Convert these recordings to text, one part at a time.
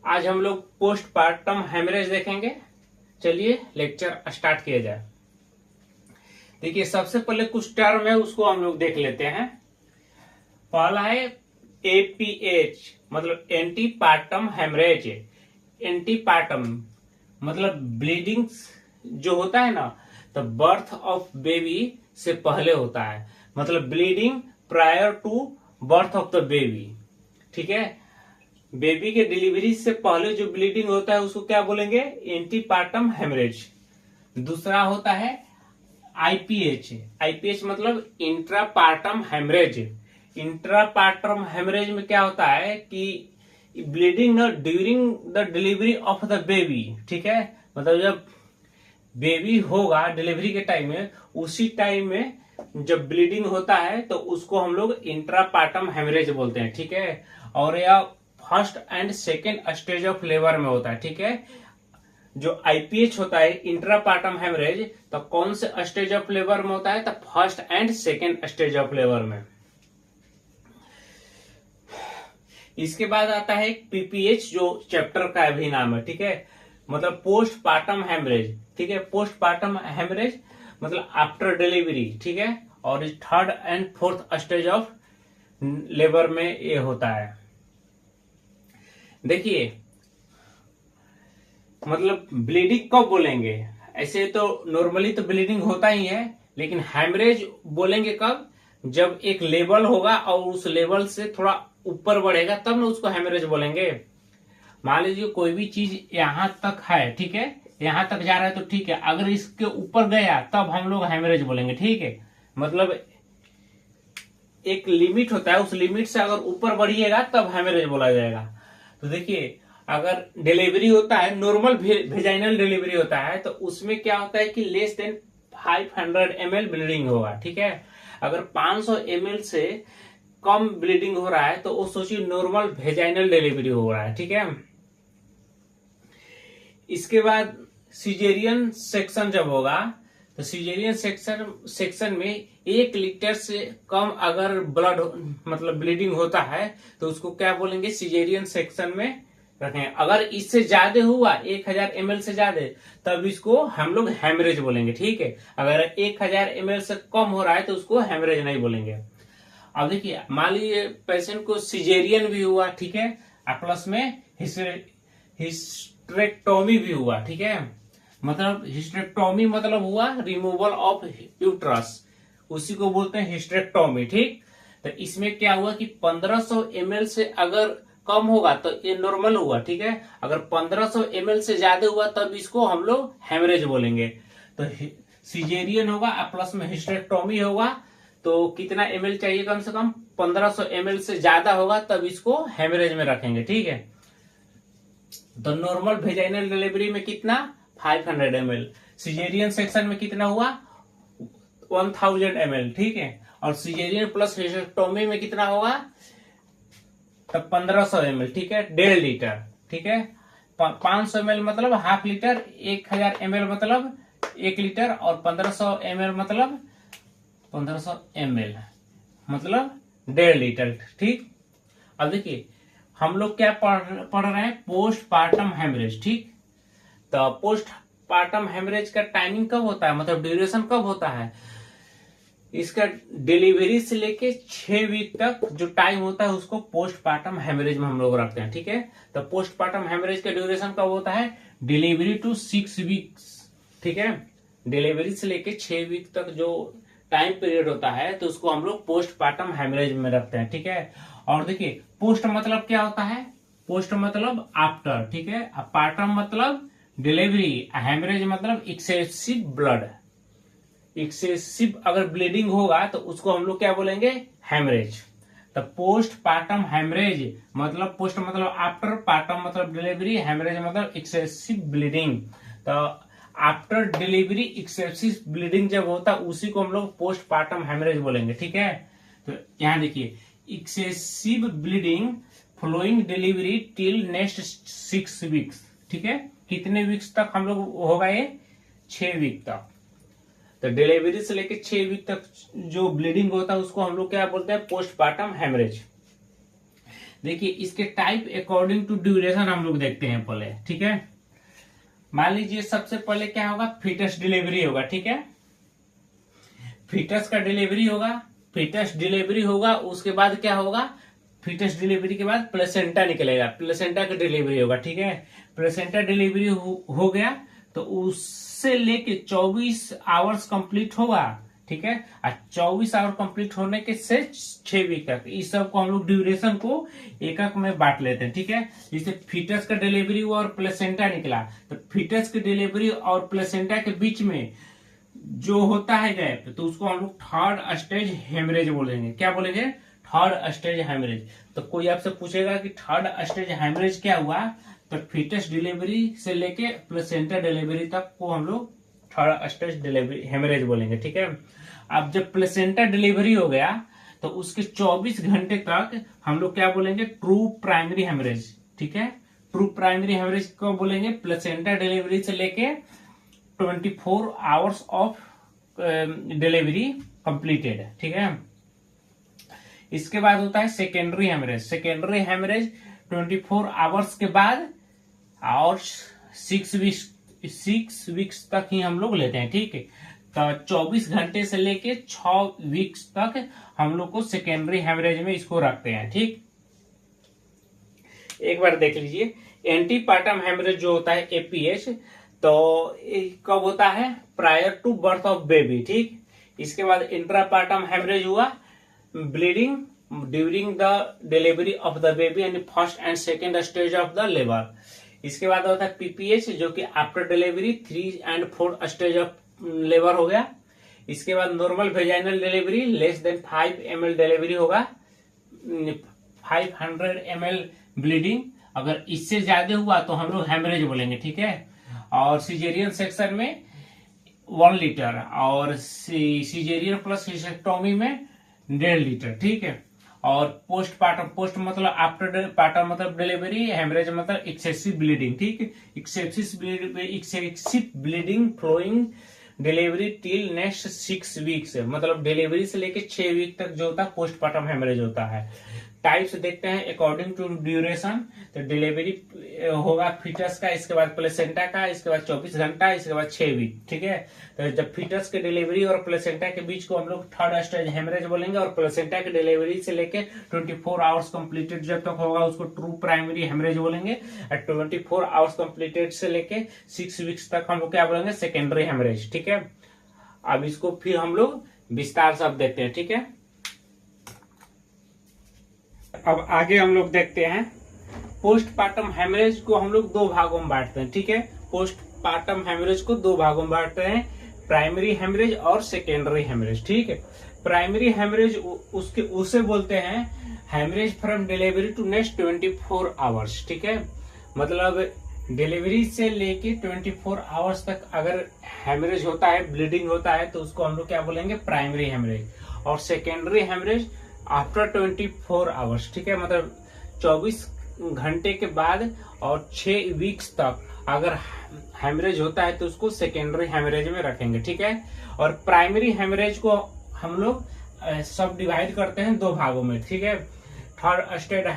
आज हम लोग पोस्टपार्टम हेमरेज देखेंगे। चलिए लेक्चर स्टार्ट किया जाए। देखिए सबसे पहले कुछ टर्म है उसको हम लोग देख लेते हैं। पहला है एपीएच मतलब एंटीपार्टम हेमरेज। एंटीपार्टम मतलब ब्लीडिंग जो होता है ना, तो बर्थ ऑफ बेबी से पहले होता है, मतलब bleeding prior to birth of the baby. ठीक है, बेबी के डिलीवरी से पहले जो ब्लीडिंग होता है उसको क्या बोलेंगे? Antepartum haemorrhage. दूसरा होता है आईपीएच। आईपीएच मतलब इंट्रापार्टम हेमरेज। इंट्रापार्टम हेमरेज में क्या होता है कि bleeding during the delivery of the baby. ठीक है, मतलब जब बेबी होगा डिलीवरी के टाइम में, उसी टाइम में जब ब्लीडिंग होता है तो उसको हम लोग इंट्रापार्टम हेमरेज बोलते हैं। ठीक है, और यह first and second stage of labour में होता है। ठीक है, जो आईपीएच होता है इंट्रापार्टम हेमरेज, तो कौन से स्टेज ऑफ लेबर में होता है? तो first and second stage of labour में। इसके बाद आता है पीपीएच जो चैप्टर का भी नाम है। ठीक है, मतलब पोस्टपार्टम हेमरेज। ठीक है, पोस्टपार्टम हेमरेज मतलब आफ्टर डिलीवरी। ठीक है, और third and fourth stage of labour में ये होता है। देखिए मतलब ब्लीडिंग कब बोलेंगे? ऐसे तो नॉर्मली तो ब्लीडिंग होता ही है, लेकिन हेमरेज बोलेंगे कब? जब एक लेवल होगा और उस लेवल से थोड़ा ऊपर बढ़ेगा तब ना उसको हेमरेज बोलेंगे। मान लीजिए कोई भी चीज यहां तक है, ठीक है, यहां तक जा रहा है तो ठीक है, अगर इसके ऊपर गया तब हम लोग हेमरेज बोलेंगे। ठीक है, मतलब एक लिमिट होता है, उस लिमिट से अगर ऊपर बढ़िएगा तब हेमरेज बोला जाएगा। तो देखिए अगर डिलीवरी होता है, नॉर्मल वेजाइनल डिलीवरी होता है, तो उसमें क्या होता है कि लेस देन 500 ml ब्लीडिंग होगा। ठीक है, अगर 500 ml से कम ब्लीडिंग हो रहा है तो वो सोचिए नॉर्मल वेजाइनल डिलीवरी हो रहा है। ठीक है, इसके बाद सिजेरियन सेक्शन जब होगा तो सिजेरियन सेक्शन में 1 लीटर से कम अगर ब्लड मतलब ब्लीडिंग होता है तो उसको क्या बोलेंगे? सिजेरियन सेक्शन में रखें। अगर इससे ज्यादा हुआ 1000 ml से ज्यादा, तब इसको हम लोग हेमरेज बोलेंगे। ठीक है, अगर 1000 ml से कम हो रहा है तो उसको हेमरेज नहीं बोलेंगे। अब देखिए मान लीजिए पेशेंट को सिजेरियन भी हुआ, ठीक है, प्लस में हिस्टेरेक्टोमी भी हुआ। ठीक है, मतलब हिस्टेरेक्टोमी मतलब हुआ रिमूवल ऑफ यूट्रस, उसी को बोलते हैं हिस्टेरेक्टोमी। ठीक, तो इसमें क्या हुआ कि 1500 ml से अगर कम होगा तो ये नॉर्मल हुआ। ठीक है, अगर 1500 ml से ज्यादा हुआ तब इसको हम लोग हेमरेज बोलेंगे। तो सिजेरियन होगा प्लस में हिस्टेरेक्टोमी होगा तो कितना ml चाहिए? कम से कम 1500 ml से ज्यादा होगा तब इसको हेमरेज में रखेंगे। ठीक है, तो नॉर्मल वेजाइनल डिलीवरी में कितना? 500 ml। सिजेरियन सेक्शन में कितना हुआ? 1000 ml। ठीक है, और सिजेरियन प्लस हिस्टेरेक्टोमी में कितना होगा? तब 1500 ml। ठीक है, 1.5 लीटर। ठीक है, 500 ml मतलब हाफ लीटर, 1000 ml मतलब 1 लीटर, और 1500 ml मतलब 1500 ml मतलब 1.5 लीटर। ठीक, अब देखिए हम लोग क्या पढ़ रहे हैं? Postpartum haemorrhage. ठीक, तो पोस्टपार्टम हेमरेज का टाइमिंग कब होता है, मतलब ड्यूरेशन कब होता है? इसका डिलीवरी से लेके 6 वीक तक जो टाइम होता है उसको पोस्टपार्टम हेमरेज में हम लोग रखते हैं। ठीक है, तो पोस्टपार्टम हेमरेज का ड्यूरेशन कब होता है? Delivery to 6 weeks. ठीक है, डिलीवरी से लेके 6 वीक तक जो टाइम पीरियड होता है तो उसको हम लोग पोस्टपार्टम हेमरेज में रखते हैं। ठीक है, और देखिए पोस्ट मतलब क्या होता है? पोस्ट मतलब आफ्टर। ठीक है, पार्टम मतलब डिलीवरी, हेमरेज मतलब एक्सेसिव ब्लड। एक्सेसिव अगर ब्लीडिंग होगा तो उसको हम लोग क्या बोलेंगे? हेमरेज। तो पोस्टपार्टम हेमरेज मतलब पोस्ट मतलब आफ्टर, पार्टम मतलब डिलीवरी, हेमरेज मतलब एक्सेसिव ब्लीडिंग। तो आफ्टर डिलीवरी एक्सेसिव ब्लीडिंग जब होता है उसी को हम लोग पोस्टपार्टम हेमरेज बोलेंगे। ठीक है, तो यहां देखिए excessive bleeding flowing delivery till next 6 weeks. ठीक है, कितने वीक्स तक हम लोग होगा? ये 6 वीक तक। तो डिलीवरी से लेके 6 वीक तक जो ब्लीडिंग होता है उसको हम लोग क्या बोलते हैं? Postpartum haemorrhage. देखिए इसके टाइप अकॉर्डिंग टू ड्यूरेशन हम लोग देखते हैं पहले, ठीक है। मान लीजिए सबसे पहले क्या होगा, फीटस डिलीवरी होगा, ठीक है। फीटस का डिलीवरी होगा, फीटस डिलीवरी होगा, उसके बाद क्या होगा, फीटस डिलीवरी के बाद प्लेसेंटा निकलेगा, प्लेसेंटा की डिलीवरी होगा, ठीक है। प्लेसेंटा डिलीवरी हो गया तो उससे लेके 24 आवर्स कंप्लीट होगा, ठीक है। और 24 आवर कंप्लीट होने के से 6 वीक तक, इस सब को हम लोग ड्यूरेशन को एकक में बांट लेते हैं, ठीक है। जैसे फीटस का डिलीवरी हुआ और प्लेसेंटा निकला, तो फीटस की डिलीवरी और प्लेसेंटा के बीच में जो होता है गैप, तो उसको हम लोग थर्ड स्टेज हेमरेज बोलेंगे। क्या बोलेंगे, थर्ड स्टेज हेमरेज। तो कोई आपसे पूछेगा कि थर्ड स्टेज हेमरेज क्या हुआ, तो फीटस डिलीवरी से लेके प्लेसेंटा डिलीवरी तक को हम लोग थर्ड स्टेज डिलीवरी हेमरेज बोलेंगे, ठीक है। अब जब प्लेसेंटा डिलीवरी हो गया तो उसके 24 घंटे तक हम लोग क्या बोलेंगे, ट्रू प्राइमरी हेमरेज, ठीक है। ट्रू प्राइमरी हेमरेज को बोलेंगे प्लेसेंटा डिलीवरी से लेके 24 आवर्स ऑफ डिलीवरी कंप्लीटेड, ठीक है। इसके बाद होता है secondary haemorrhage. Secondary haemorrhage 24 hours के बाद और 6 वीक्स तक ही हम लोग लेते हैं, ठीक है। तो 24 घंटे से लेके 6 वीक्स तक हम लोग को सेकेंडरी हेमरेज में इसको रखते हैं, ठीक। एक बार देख लीजिए, एंटीपार्टम हेमरेज जो होता है एपीएच, तो कब होता है, prior to birth of baby, ठीक। इसके बाद इंट्रापार्टम हेमरेज हुआ, bleeding during the delivery of the baby and first and second stage of the labour. इसके बाद होता है पीपीएच, जो कि after delivery 3 and 4 stage of labour हो गया। इसके बाद normal vaginal delivery less than 5 ml delivery होगा, 500 ml ब्लीडिंग, अगर इससे ज्यादा हुआ तो हम लोग हेमरेज बोलेंगे, ठीक है। और सिजेरियन सेक्शन में 1 लीटर और सिजेरियन प्लस हिस्टेक्टोमी में 1.5 लीटर, ठीक है। और पोस्टपार्टम, पोस्ट मतलब आफ्टर पार्टम मतलब डिलीवरी, हेमरेज मतलब एक्सेसिव ब्लीडिंग, ठीक है। Excessive bleeding flowing delivery till next 6 weeks, मतलब डिलीवरी से लेके 6 वीक तक जो होता है पोस्टपार्टम हेमरेज होता है। टाइप्स देखते हैं अकॉर्डिंग टू ड्यूरेशन, तो डिलीवरी होगा फीटस का, इसके बाद प्लेसेंटा का, इसके बाद 24 घंटा, इसके बाद 6 वीक, ठीक है। तो जब फीटस की डिलीवरी और प्लेसेंटा के बीच को हम लोग थर्ड स्टेज हेमरेज बोलेंगे, और प्लेसेंटा की डिलीवरी से लेके 24 आवर्स कंप्लीटेड जब तक होगा उसको ट्रू प्राइमरी हेमरेज बोलेंगे, और 24 आवर्स कंप्लीटेड से लेके 6 वीक्स तक हम लोग क्या बोलेंगे, सेकेंडरी हेमरेज, ठीक है। अब इसको फिर हम लोग विस्तार से अब देखते हैं, ठीक है। अब आगे हम लोग देखते हैं पोस्टपार्टम हेमरेज को हम लोग 2 भागों में बांटते हैं, ठीक है। पोस्टपार्टम हेमरेज को 2 भागों में बांटते हैं, प्राइमरी हेमरेज और सेकेंडरी हेमरेज, ठीक है। प्राइमरी हेमरेज उसके उसे बोलते हैं haemorrhage from delivery to next 24 hours, ठीक है। मतलब डिलीवरी से लेके 24 आवर्स तक अगर हेमरेज होता है, ब्लीडिंग होता है, तो उसको हम लोग क्या बोलेंगे, प्राइमरी हेमरेज। और सेकेंडरी हेमरेज आफ्टर 24 आवर्स, ठीक है। मतलब 24 घंटे के बाद और 6 वीक्स तक अगर हेमरेज होता है तो उसको सेकेंडरी हेमरेज में रखेंगे, ठीक है। और प्राइमरी हेमरेज को हम लोग सब डिवाइड करते हैं 2 भागों में, ठीक है। थर्ड स्टेज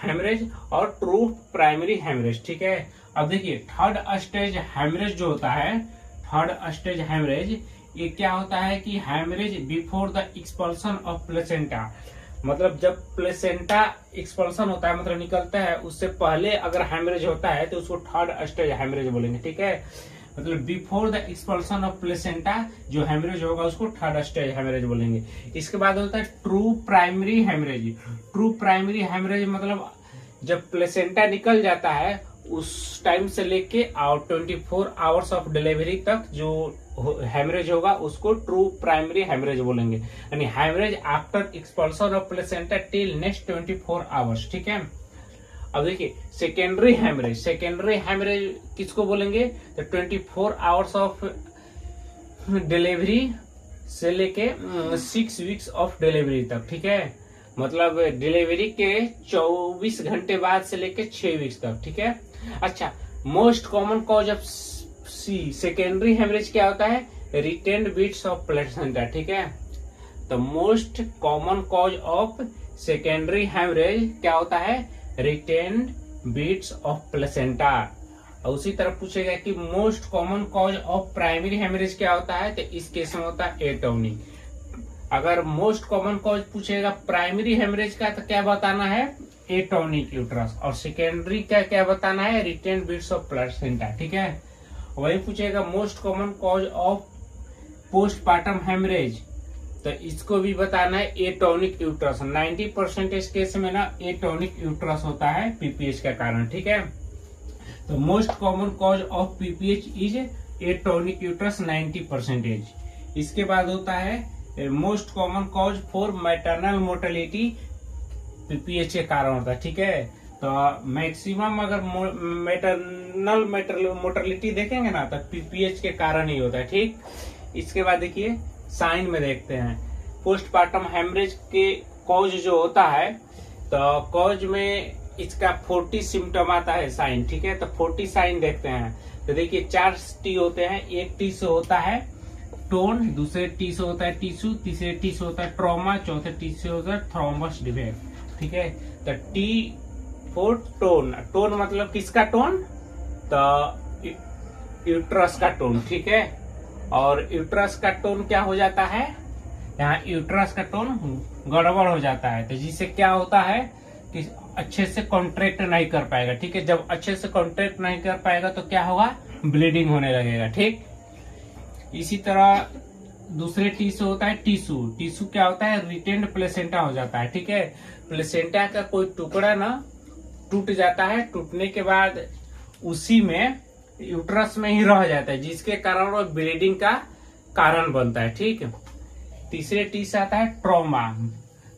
हेमरेज और ट्रू प्राइमरी हेमरेज, ठीक है। अब देखिए थर्ड स्टेज हेमरेज जो होता है, थर्ड स्टेज हेमरेज ये क्या होता है कि haemorrhage before the expulsion of placenta, मतलब जब प्लेसेंटा एक्सपल्सन होता है मतलब निकलता है, उससे पहले अगर हेमरेज होता है तो उसको थर्ड स्टेज हेमरेज बोलेंगे, ठीक है। मतलब before the expulsion of placenta जो हेमरेज होगा उसको थर्ड स्टेज हेमरेज बोलेंगे। इसके बाद होता है true primary haemorrhage. True primary haemorrhage मतलब जब प्लेसेंटा निकल जाता है उस टाइम से लेके और 24 आवर्स ऑफ डिलीवरी तक जो हेमरेज होगा उसको ट्रू प्राइमरी हेमरेज बोलेंगे, यानी haemorrhage after expulsion of placenta till next 24 hours, ठीक है। अब देखिए सेकेंडरी हेमरेज, सेकेंडरी हेमरेज किसको बोलेंगे, तो 24 आवर्स ऑफ डिलीवरी से लेके 6 वीक्स ऑफ डिलीवरी तक, ठीक है। मतलब डिलीवरी के 24 घंटे बाद से लेके 6 वीक्स तक, ठीक है। अच्छा, most common cause of secondary haemorrhage क्या होता है, रिटेन्ड बिट्स ऑफ प्लेसेंटा, ठीक है। तो most common cause of secondary haemorrhage क्या होता है, रिटेन्ड बीट्स ऑफ प्लेसेंटा। और उसी तरह पूछेगा कि most common cause of primary haemorrhage क्या होता है, तो इस केस में होता है एटोनिक। अगर मोस्ट कॉमन कॉज पूछेगा प्राइमरी हेमरेज का तो क्या बताना है, एटोनिक यूट्रस, और सेकेंडरी का क्या बताना है, रिटेन्ड बीट्स ऑफ प्लेसेंटा। ठीक है, वही पूछेगा most common cause of postpartum haemorrhage, तो इसको भी बताना है एटोनिक यूट्रस। 90% केस में ना एटोनिक यूट्रस होता है पीपीएच का कारण। ठीक है, तो most common cause of PPH is atonic uterus 90%। इसके बाद होता है most common cause for maternal mortality, PPH के कारण होता है। ठीक है, तो मैक्सिमम अगर मैटरनल मोर्टेलिटी देखेंगे ना तो पीपीएच के कारण ही होता है। ठीक, इसके बाद देखिए साइन में देखते हैं पोस्टपार्टम हेमरेज के कॉज जो होता है, तो कॉज में इसका 40 सिम्टम आता है साइन। ठीक है, तो 40 साइन देखते हैं। तो देखिए 4 टी होते हैं, एक टी से होता है टोन, दूसरे टी से होता है टिश्यू, तीसरे टी से होता है ट्रॉमा, चौथे टी से होता है थ्रोम्बस डिफेक्ट। ठीक है, तो टी फॉर टोन, टोन मतलब किसका टोन, तो यूट्रस का टोन। ठीक है, और यूट्रस का टोन क्या हो जाता है, यहाँ यूट्रस का टोन गड़बड़ हो जाता है, तो जिससे क्या होता है कि अच्छे से कॉन्ट्रैक्ट नहीं कर पाएगा। ठीक है, जब अच्छे से कॉन्ट्रैक्ट नहीं कर पाएगा तो क्या होगा, ब्लीडिंग होने लगेगा। ठीक, इसी तरह दूसरे टी से होता है टिश्यू, टिश्यू क्या होता है, रिटेन्ड प्लेसेंटा हो जाता है। ठीक है, प्लेसेंटा का कोई टुकड़ा ना टूट जाता है, टूटने के बाद उसी में यूट्रस में ही रह जाता है, जिसके कारण वो ब्लीडिंग का कारण बनता है। ठीक, तीसरे टी से आता है ट्रॉमा।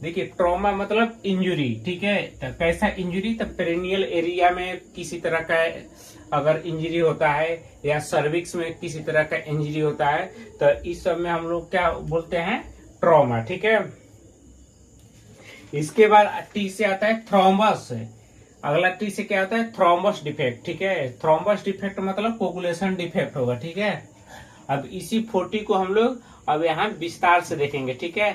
देखिए ट्रॉमा मतलब इंजुरी। ठीक है, तो कैसा इंजुरी, तो पेरिनियल एरिया में किसी तरह का अगर इंजरी होता है या सर्विक्स में किसी तरह का इंजरी होता है, तो इस सब में हम लोग क्या बोलते हैं, ट्रॉमा। ठीक है, इसके बाद टी से आता है थ्रोम्बस। अगला टी से क्या होता है, थ्रोम्बस डिफेक्ट। ठीक है, थ्रोम्बस डिफेक्ट मतलब कोगुलेशन डिफेक्ट होगा। ठीक है, अब इसी 40 को हम लोग अब यहाँ विस्तार से देखेंगे। ठीक है,